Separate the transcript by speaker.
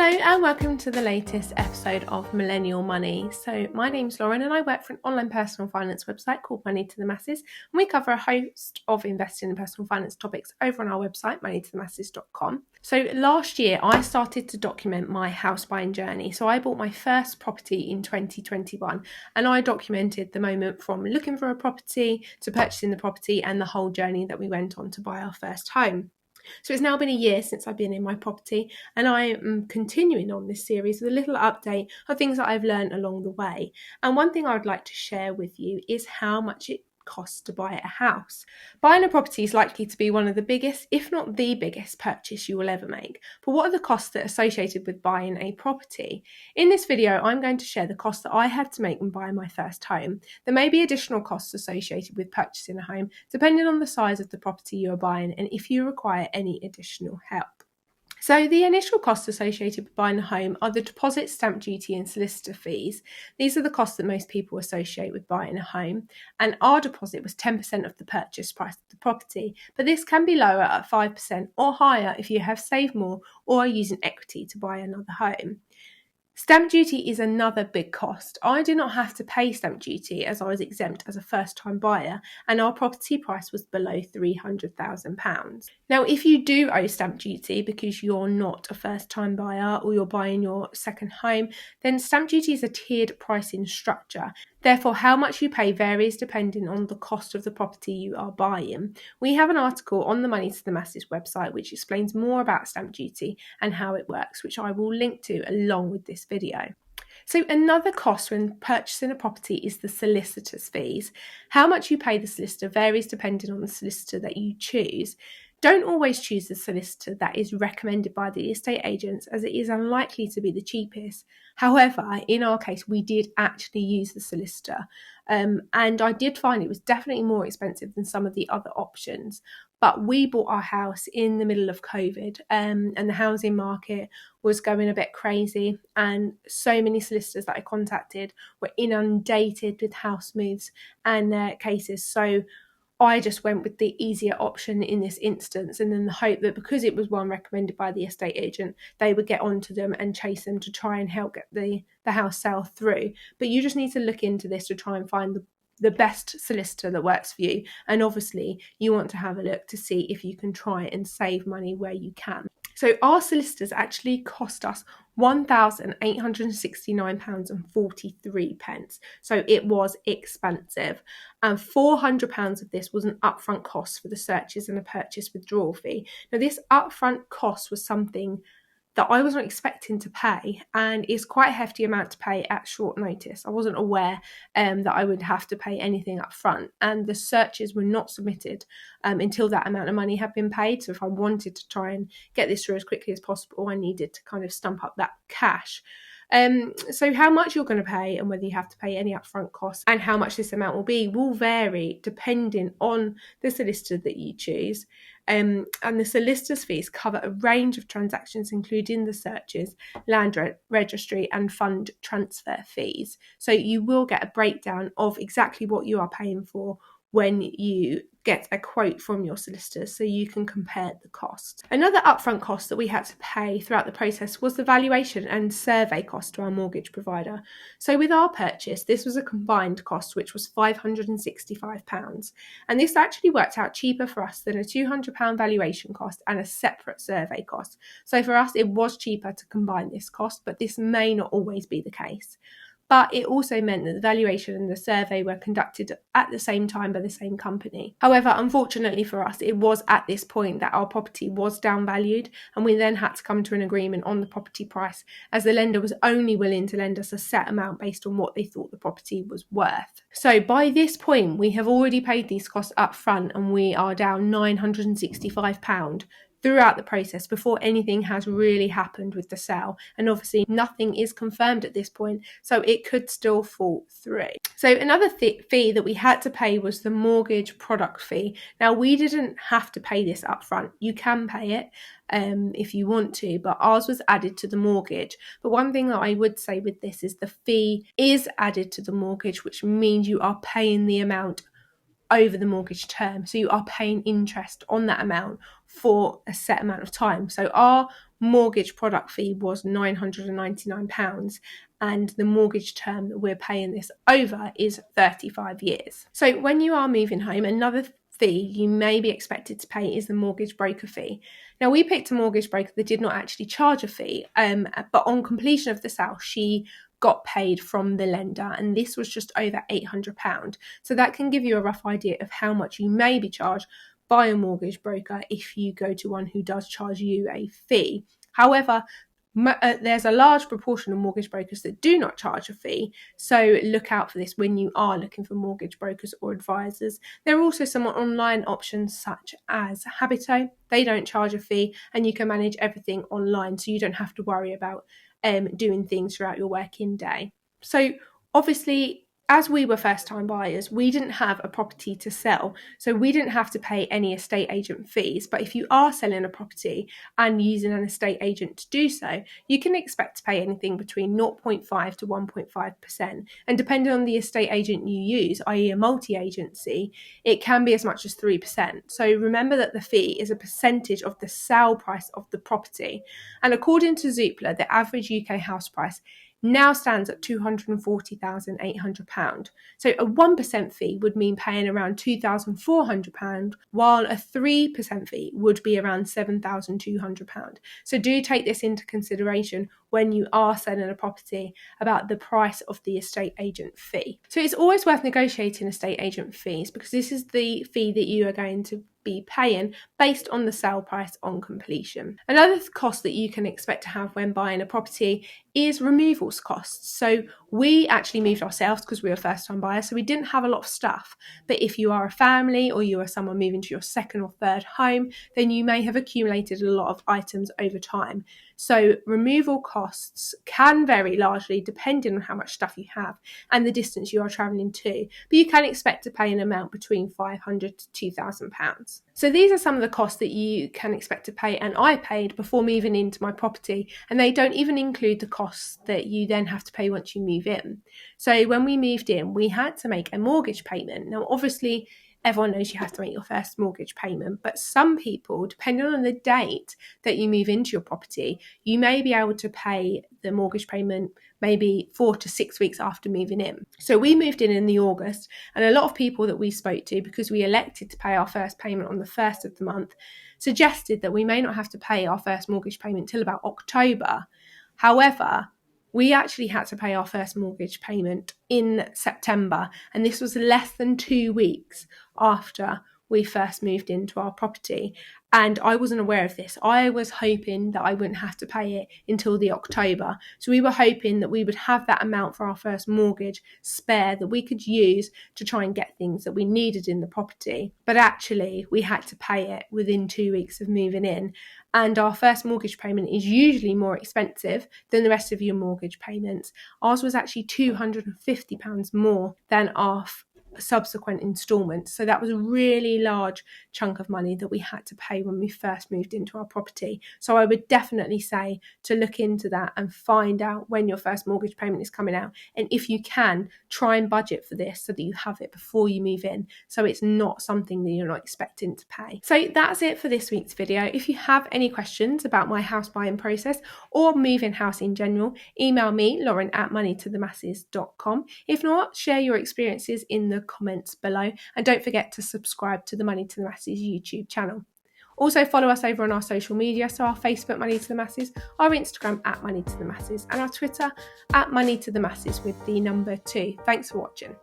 Speaker 1: Hello and welcome to the latest episode of Millennial Money. So my name's Lauren and I work for an online personal finance website called Money to the Masses, and we cover a host of investing and personal finance topics over on our website moneytothemasses.com. So last year I started to document my house buying journey. So I bought my first property in 2021 and I documented the moment from looking for a property to purchasing the property and the whole journey that we went on to buy our first home. So it's now been a year since I've been in my property, and I am continuing on this series with a little update of things that I've learned along the way. And one thing I would like to share with you is how much it costs to buy a house. Buying a property is likely to be one of the biggest, if not the biggest, purchase you will ever make. But what are the costs that are associated with buying a property? In this video, I'm going to share the costs that I had to make when buying my first home. There may be additional costs associated with purchasing a home, depending on the size of the property you are buying and if you require any additional help. So the initial costs associated with buying a home are the deposit, stamp duty and solicitor fees. These are the costs that most people associate with buying a home, and our deposit was 10% of the purchase price of the property, but this can be lower at 5% or higher if you have saved more or are using equity to buy another home. Stamp duty is another big cost. I did not have to pay stamp duty as I was exempt as a first-time buyer and our property price was below £300,000. Now, if you do owe stamp duty because you're not a first-time buyer or you're buying your second home, then stamp duty is a tiered pricing structure. Therefore, how much you pay varies depending on the cost of the property you are buying. We have an article on the Money to the Masses website which explains more about stamp duty and how it works, which I will link to along with this video. So another cost when purchasing a property is the solicitor's fees. How much you pay the solicitor varies depending on the solicitor that you choose. Don't always choose the solicitor that is recommended by the estate agents, as it is unlikely to be the cheapest. However, in our case, we did actually use the solicitor, and I did find it was definitely more expensive than some of the other options. But we bought our house in the middle of COVID, and the housing market was going a bit crazy, and so many solicitors that I contacted were inundated with house moves and cases. So I just went with the easier option in this instance, and then the hope that because it was one recommended by the estate agent, they would get onto them and chase them to try and help get the house sale through. But you just need to look into this to try and find the best solicitor that works for you. And obviously you want to have a look to see if you can try and save money where you can. So our solicitors actually cost us £1,869.43. So it was expensive. And £400 of this was an upfront cost for the searches and a purchase withdrawal fee. Now, this upfront cost was something that I wasn't expecting to pay, and it's quite a hefty amount to pay at short notice. I wasn't aware that I would have to pay anything up front, and the searches were not submitted until that amount of money had been paid. So if I wanted to try and get this through as quickly as possible, I needed to kind of stump up that cash. So how much you're going to pay and whether you have to pay any upfront costs and how much this amount will be will vary depending on the solicitor that you choose. And the solicitor's fees cover a range of transactions, including the searches, land registry and fund transfer fees. So you will get a breakdown of exactly what you are paying for when you get a quote from your solicitors, so you can compare the costs. Another upfront cost that we had to pay throughout the process was the valuation and survey cost to our mortgage provider. So with our purchase, this was a combined cost which was £565, and this actually worked out cheaper for us than a £200 valuation cost and a separate survey cost. So for us it was cheaper to combine this cost, but this may not always be the case. But it also meant that the valuation and the survey were conducted at the same time by the same company. However, unfortunately for us, it was at this point that our property was downvalued, and we then had to come to an agreement on the property price, as the lender was only willing to lend us a set amount based on what they thought the property was worth. So by this point, we have already paid these costs up front, and we are down £965 throughout the process before anything has really happened with the sale, and obviously nothing is confirmed at this point, so it could still fall through. So another fee that we had to pay was the mortgage product fee. Now, we didn't have to pay this up front. You can pay it if you want to, but ours was added to the mortgage. But one thing that I would say with this is the fee is added to the mortgage, which means you are paying the amount over the mortgage term. So you are paying interest on that amount for a set amount of time. So our mortgage product fee was £999, and the mortgage term that we're paying this over is 35 years. So when you are moving home, another fee you may be expected to pay is the mortgage broker fee. Now, we picked a mortgage broker that did not actually charge a fee, but on completion of the sale, she got paid from the lender, and this was just over £800. So that can give you a rough idea of how much you may be charged by a mortgage broker if you go to one who does charge you a fee. However, there's a large proportion of mortgage brokers that do not charge a fee, so look out for this when you are looking for mortgage brokers or advisors. There are also some online options such as Habito. They don't charge a fee, and you can manage everything online, so you don't have to worry about doing things throughout your working day. So obviously, as we were first-time buyers, we didn't have a property to sell, so we didn't have to pay any estate agent fees. But if you are selling a property and using an estate agent to do so, you can expect to pay anything between 0.5 to 1.5%. And depending on the estate agent you use, i.e. a multi-agency, it can be as much as 3%. So remember that the fee is a percentage of the sale price of the property. And according to Zoopla, the average UK house price now stands at £240,800. So a 1% fee would mean paying around £2,400, while a 3% fee would be around £7,200. So do take this into consideration when you are selling a property about the price of the estate agent fee. So it's always worth negotiating estate agent fees, because this is the fee that you are going to be paying based on the sale price on completion. Another cost that you can expect to have when buying a property is removals costs. So we actually moved ourselves because we were first time buyers, so we didn't have a lot of stuff. But if you are a family or you are someone moving to your second or third home, then you may have accumulated a lot of items over time. So removal costs can vary largely depending on how much stuff you have and the distance you are travelling to, but you can expect to pay an amount between £500 to £2,000. So these are some of the costs that you can expect to pay, and I paid before moving into my property, and they don't even include the costs that you then have to pay once you move in. So when we moved in, we had to make a mortgage payment. Now, obviously, everyone knows you have to make your first mortgage payment, but some people, depending on the date that you move into your property, you may be able to pay the mortgage payment maybe 4 to 6 weeks after moving in. So we moved in the August, and a lot of people that we spoke to, because we elected to pay our first payment on the 1st of the month, suggested that we may not have to pay our first mortgage payment till about October. However, we actually had to pay our first mortgage payment in September, and this was less than 2 weeks after we first moved into our property. And I wasn't aware of this. I was hoping that I wouldn't have to pay it until the October. So we were hoping that we would have that amount for our first mortgage spare that we could use to try and get things that we needed in the property. But actually, we had to pay it within 2 weeks of moving in. And our first mortgage payment is usually more expensive than the rest of your mortgage payments. Ours was actually £250 more than our subsequent instalments. So that was a really large chunk of money that we had to pay when we first moved into our property. So I would definitely say to look into that and find out when your first mortgage payment is coming out. And if you can, try and budget for this so that you have it before you move in, so it's not something that you're not expecting to pay. So that's it for this week's video. If you have any questions about my house buying process or moving house in general, email me, lauren@moneytothemasses.com. If not, share your experiences in the comments below, and don't forget to subscribe to the Money to the Masses YouTube channel. Also follow us over on our social media, so our Facebook Money to the Masses, our Instagram @Money to the Masses, and our Twitter @Money to the Masses with the number 2. Thanks for watching.